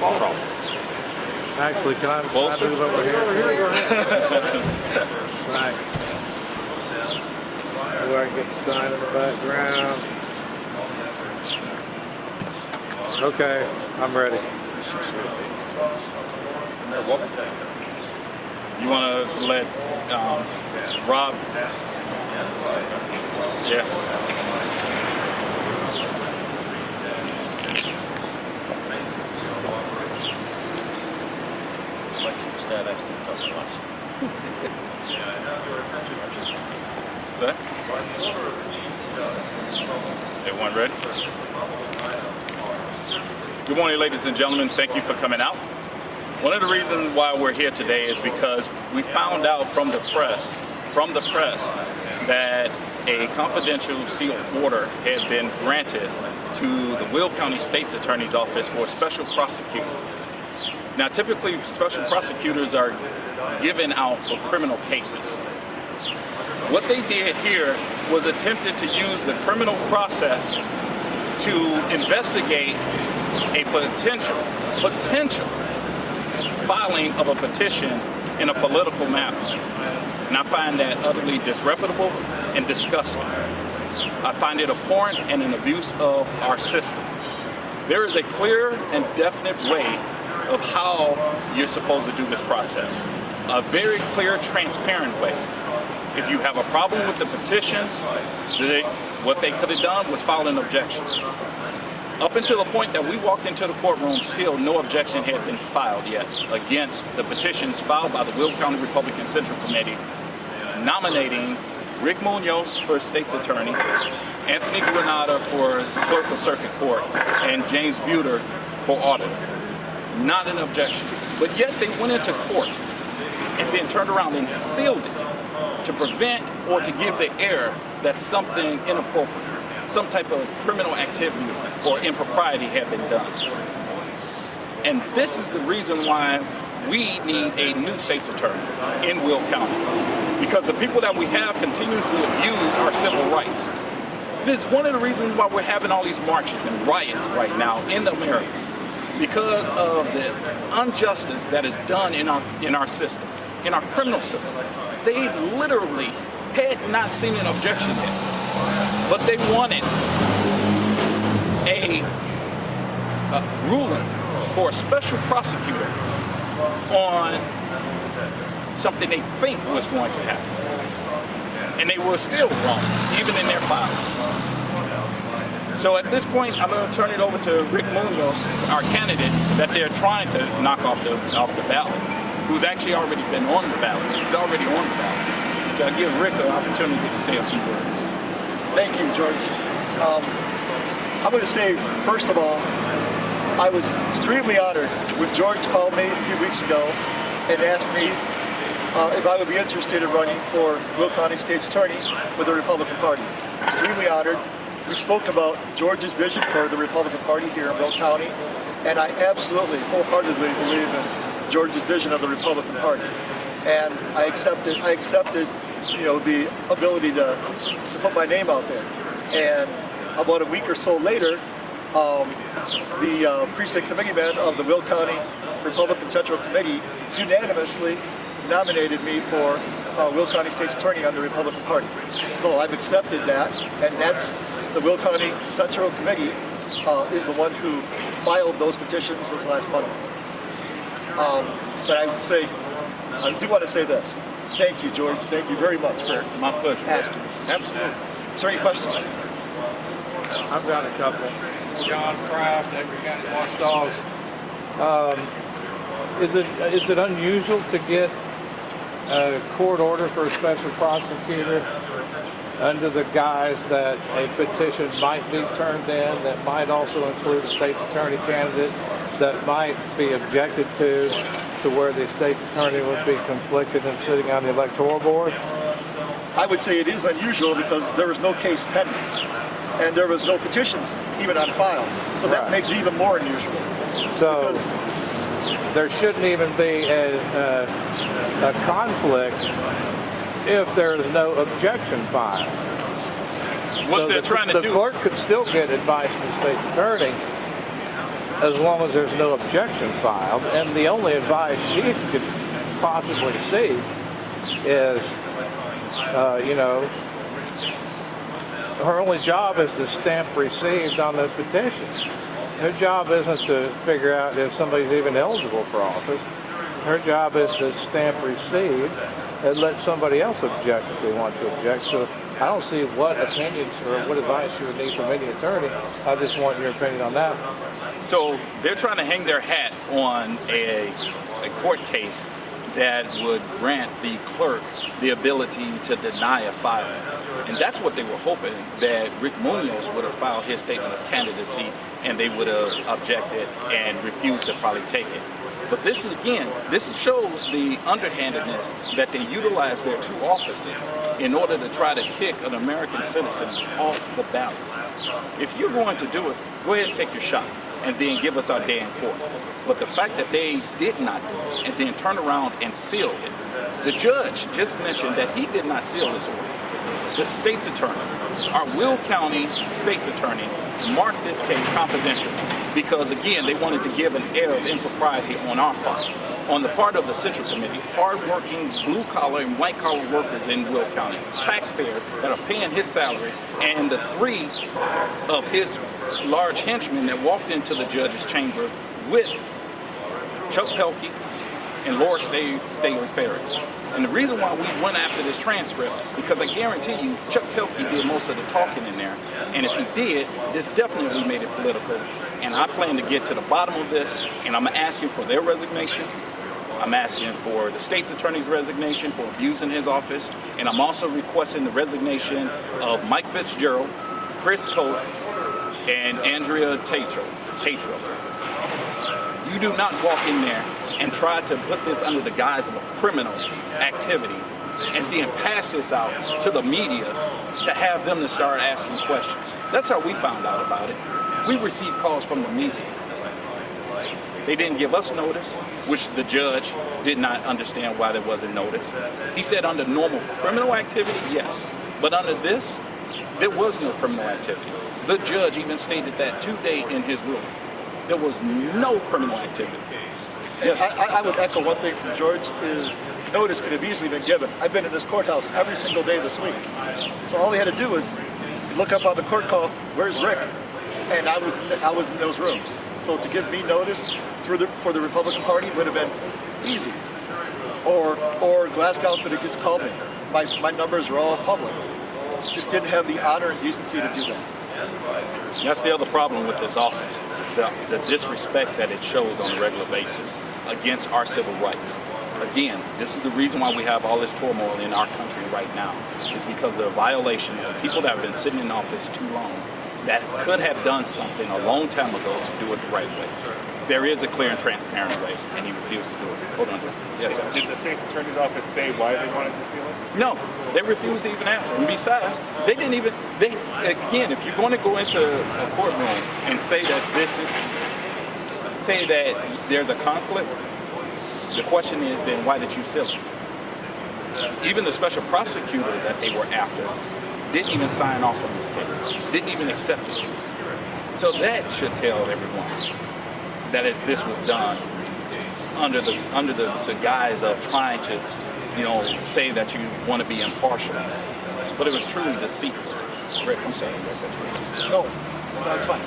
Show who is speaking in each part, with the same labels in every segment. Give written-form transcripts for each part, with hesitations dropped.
Speaker 1: from.
Speaker 2: Actually, can I move over here? Right. Where I can get the sign in the background. Okay, I'm ready.
Speaker 1: You want to let Rob? Yeah. Set? Everyone ready? Good morning, ladies and gentlemen. Thank you for coming out. One of the reasons why we're here today is because we found out from the press, that a confidential sealed order had been granted to the Will County State's Attorney's Office for a special prosecutor. Now, typically, special prosecutors are given out for criminal cases. What they did here was attempted to use the criminal process to investigate a potential filing of a petition in a political matter. And I find that utterly disreputable and disgusting. I find it abhorrent and an abuse of our system. There is a clear and definite way of how you're supposed to do this process. A very clear, transparent way. If you have a problem with the petitions, what they could have done was file an objection. Up until the point that we walked into the courtroom, still no objection had been filed yet against the petitions filed by the Will County Republican Central Committee nominating Rick Munoz for State's Attorney, Anthony Granada for Clerk of Circuit Court, and James Buter for Auditor. Not an objection. But yet they went into court and then turned around and sealed it to prevent or to give the air that something inappropriate, some type of criminal activity or impropriety had been done. And this is the reason why we need a new state's attorney in Will County, because the people that we have continuously abuse our civil rights. It is one of the reasons why we're having all these marches and riots right now in America, because of the injustice that is done in our system, in our criminal system. They literally had not seen an objection yet, but they wanted a ruling for a special prosecutor on something they think was going to happen. And they were still wrong, even in their filing. So at this point, I'm going to turn it over to Rick Munoz, our candidate that they're trying to knock off the ballot, who's actually already been on the ballot. He's already on the ballot. So I'll give Rick an opportunity to say a few words.
Speaker 3: Thank you, George. I'm going to say, first of all, I was extremely honored when George called me a few weeks ago and asked me if I would be interested in running for Will County State's Attorney with the Republican Party. Extremely honored. We spoke about George's vision for the Republican Party here in Will County, and I absolutely, wholeheartedly believe in George's vision of the Republican Party. And I accepted, the ability to put my name out there. And about a week or so later, the precinct committeeman of the Will County Republican Central Committee unanimously nominated me for Will County State's Attorney on the Republican Party. So I've accepted that, and that's the Will County Central Committee is the one who filed those petitions this last Monday. But I would say, I do want to say this. Thank you, George. Thank you very much for
Speaker 1: my pleasure.
Speaker 3: Asking.
Speaker 1: Absolutely.
Speaker 3: Is there any questions?
Speaker 2: I've got a couple.
Speaker 4: John Price, Edgar County Watchdogs.
Speaker 2: Is it unusual to get a court order for a special prosecutor under the guise that a petition might be turned in that might also include a state's attorney candidate that might be objected to where the state's attorney would be conflicted in sitting on the electoral board?
Speaker 3: I would say it is unusual because there was no case pending and there was no petitions even on file. So that makes it even more unusual.
Speaker 2: So there shouldn't even be a conflict if there is no objection filed.
Speaker 1: What they're trying to do.
Speaker 2: The clerk could still get advice from the state's attorney as long as there's no objection filed. And the only advice she could possibly seek is, her only job is to stamp received on the petition. Her job isn't to figure out if somebody's even eligible for office. Her job is to stamp received and let somebody else object if they want to object. So I don't see what opinions or what advice you would need from any attorney. I just want your opinion on that.
Speaker 1: So they're trying to hang their hat on a court case that would grant the clerk the ability to deny a filing. And that's what they were hoping, that Rick Munoz would have filed his statement of candidacy and they would have objected and refused to probably take it. But this shows the underhandedness that they utilize their two offices in order to try to kick an American citizen off the ballot. If you're going to do it, go ahead and take your shot and then give us our day in court. But the fact that they did not do it and then turn around and seal it, the judge just mentioned that he did not seal this order. The state's attorney, our Will County state's attorney, marked this case confidential because, again, they wanted to give an air of impropriety on our part, on the part of the Central Committee, hardworking blue-collar and white-collar workers in Will County, taxpayers that are paying his salary, and the three of his large henchmen that walked into the judge's chamber with Chuck Pelkey and Laura Staley Ferry. And the reason why we went after this transcript, because I guarantee you, Chuck Pelkey did most of the talking in there. And if he did, this definitely made it political. And I plan to get to the bottom of this, and I'm asking for their resignation. I'm asking for the state's attorney's resignation for abusing his office. And I'm also requesting the resignation of Mike Fitzgerald, Chris Cope, and Andrea Tatro. You do not walk in there and try to put this under the guise of a criminal activity and then pass this out to the media to have them to start asking questions. That's how we found out about it. We received calls from the media. They didn't give us notice, which the judge did not understand why there wasn't notice. He said under normal criminal activity, yes. But under this, there was no criminal activity. The judge even stated that today in his ruling. There was no criminal activity. Yes.
Speaker 3: I would echo one thing from George is notice could have easily been given. I've been in this courthouse every single day this week. So all they had to do was look up on the court call, where's Rick? And I was in those rooms. So to give me notice for the Republican Party would have been easy. Or Glasgow could have just called me. My numbers are all public. Just didn't have the honor and decency to do that.
Speaker 1: That's the other problem with this office, the disrespect that it shows on a regular basis against our civil rights. Again, this is the reason why we have all this turmoil in our country right now. It's because of the violation of people that have been sitting in office too long that could have done something a long time ago to do it the right way. There is a clear and transparent way, and he refused to do it. Hold on, Jesse. Yes, sir.
Speaker 5: Did the state's attorney's office say why they wanted to seal it?
Speaker 1: No, they refused to even answer. And besides, they didn't even, again, if you're going to go into a courtroom and say that say that there's a conflict, the question is then why did you seal it? Even the special prosecutor that they were after didn't even sign off on this case, didn't even accept it. So that should tell everyone that this was done under the guise of trying to, say that you want to be impartial. But it was truly deceitful. Rick, I'm sorry.
Speaker 3: No, it's fine.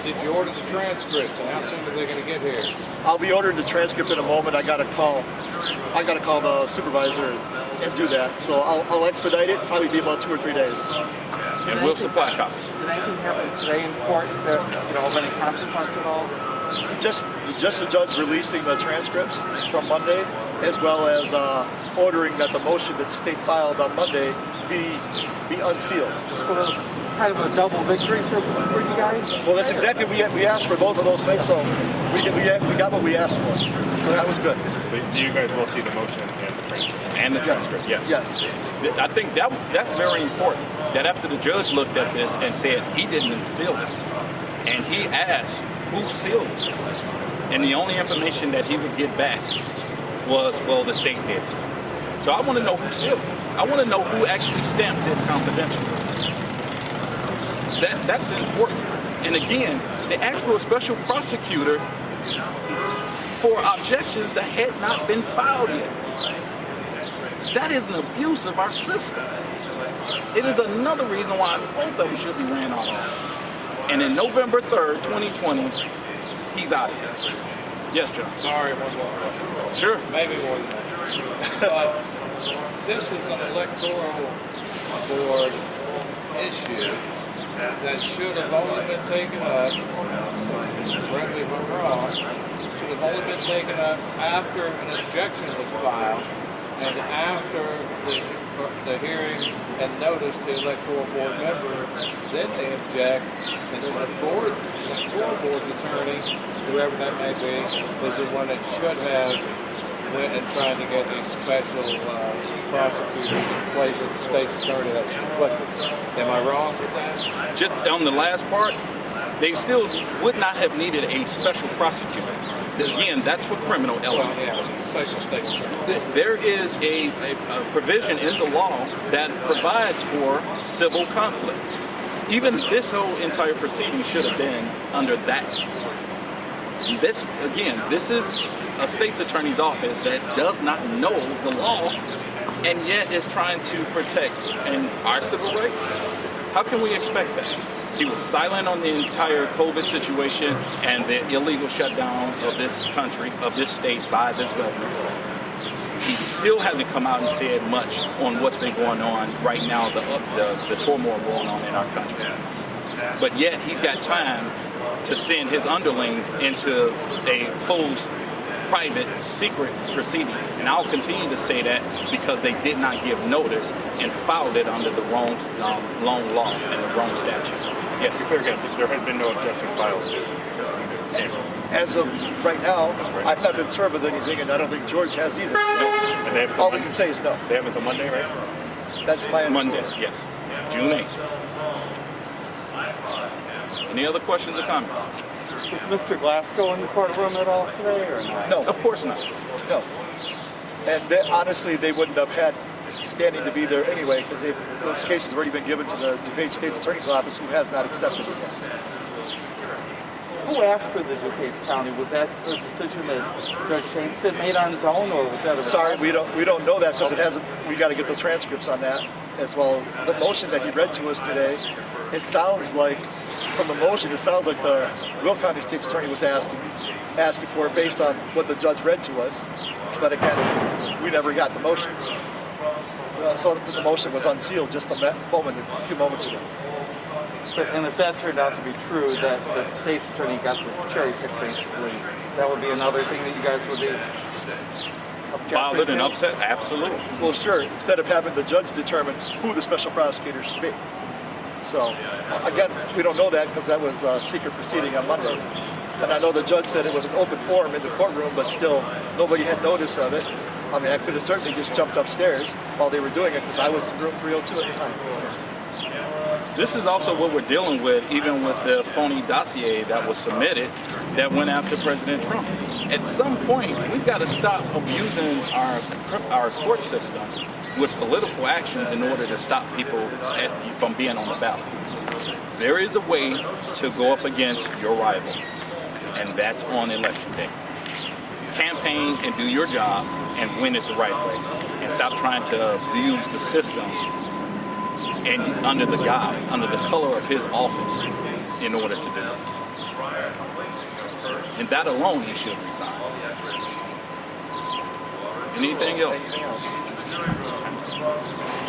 Speaker 2: Did you order the transcripts, and how soon are they going to get here?
Speaker 3: I'll be ordering the transcript in a moment. I got to call the supervisor and do that. So I'll expedite it. Probably be about 2 or 3 days.
Speaker 1: And we'll supply copies.
Speaker 6: Did anything happen today in court that, of any consequence at all?
Speaker 3: Just the judge releasing the transcripts from Monday, as well as ordering that the motion that the state filed on Monday be unsealed.
Speaker 6: So there's kind of a double victory for you guys?
Speaker 3: Well, that's exactly we asked for both of those things, so we got what we asked for. So that was good.
Speaker 5: So you guys will see the motion and the transcript?
Speaker 1: And the transcript, yes.
Speaker 3: Yes.
Speaker 1: I think that's very important. That after the judge looked at this and said he didn't seal it, and he asked who sealed it, and the only information that he would get back was, well, the state did. So I want to know who sealed it. I want to know who actually stamped this confidential. That's important. And again, They asked for a special prosecutor for objections that had not been filed yet. That is an abuse of our system. It is another reason why both of them should be ran out of office. And in November 3rd, 2020, he's out of here. Yes, John.
Speaker 2: Sorry, one more question.
Speaker 1: Sure.
Speaker 2: Maybe more than that. But this is an electoral board issue that should have only been taken up, correct me if I'm wrong, should have only been taken up after an objection was filed and after the hearing and notice to electoral board members, then they object, and then the electoral board's attorney, whoever that may be, is the one that should have went and tried to get a special prosecutor in place of the state's attorney that was conflicted. Am I wrong with that?
Speaker 1: Just on the last part, they still would not have needed a special prosecutor. Again, that's for criminal element.
Speaker 2: Well, yeah, special state's attorney.
Speaker 1: There is a provision in the law that provides for civil conflict. Even this whole entire proceeding should have been under that. This, again, this is a state's attorney's office that does not know the law and yet is trying to protect our civil rights. How can we expect that? He was silent on the entire COVID situation and the illegal shutdown of this country, of this state by this governor. He still hasn't come out and said much on what's been going on right now, the turmoil going on in our country. But yet he's got time to send his underlings into a closed, private, secret proceeding. And I'll continue to say that because they did not give notice and filed it under the wrong law and the wrong statute. Yes.
Speaker 5: To be clear again, there has been no objection filed to this.
Speaker 3: As of right now, I've not been served with anything, and I don't think George has either.
Speaker 5: And they have until
Speaker 3: All we can say is no.
Speaker 5: They have until Monday, right?
Speaker 3: That's my understanding.
Speaker 1: Monday, yes. June 8th. Any other questions or comments?
Speaker 6: Is Mr. Glasgow in the courtroom at all today or not?
Speaker 3: No,
Speaker 1: Of course not.
Speaker 3: no. And honestly, they wouldn't have had standing to be there anyway, because the case has already been given to the DuPage State's Attorney's Office, who has not accepted it yet.
Speaker 6: Who asked for the DuPage County? Was that the decision that Judge Chainston made on his own, or was that a...
Speaker 3: Sorry, we don't know that because it hasn't. We got to get the transcripts on that, as well as the motion that he read to us today. It sounds like, from the motion, it sounds like the Will County State's Attorney was asking for it based on what the judge read to us. But again, we never got the motion. So the motion was unsealed just a few moments ago.
Speaker 6: And if that turned out to be true, that the state's attorney got the cherry pick, basically, that would be another thing that you guys would be
Speaker 1: Filed it
Speaker 6: objecting
Speaker 1: and
Speaker 6: to?
Speaker 1: upset? Absolutely.
Speaker 3: Well, sure, instead of having the judge determine who the special prosecutor should be. So, again, we don't know that because that was a secret proceeding on Monday. And I know the judge said it was an open forum in the courtroom, but still, nobody had notice of it. I mean, I could have certainly just jumped upstairs while they were doing it because I was in room 302 at the time.
Speaker 1: This is also what we're dealing with, even with the phony dossier that was submitted that went after President Trump. At some point, we've got to stop abusing our court system with political actions in order to stop people from being on the ballot. There is a way to go up against your rival, and that's on election day. Campaign and do your job and win it the right way, and stop trying to abuse the system and under the guise, under the color of his office in order to do it. And that alone he should resign. Anything else?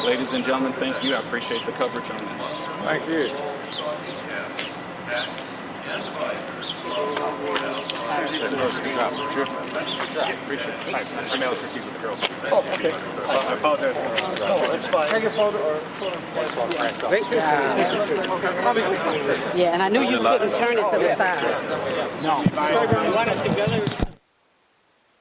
Speaker 1: Ladies and gentlemen, thank you. I appreciate the coverage on this.
Speaker 2: Thank you.
Speaker 1: Sure.
Speaker 5: Appreciate it. My email is received with the girls.
Speaker 3: Oh, okay.
Speaker 5: I apologize for
Speaker 3: No, that's fine.
Speaker 6: Take a photo or
Speaker 7: Great job. Yeah, and I knew you couldn't turn it to the side.
Speaker 8: You want us together?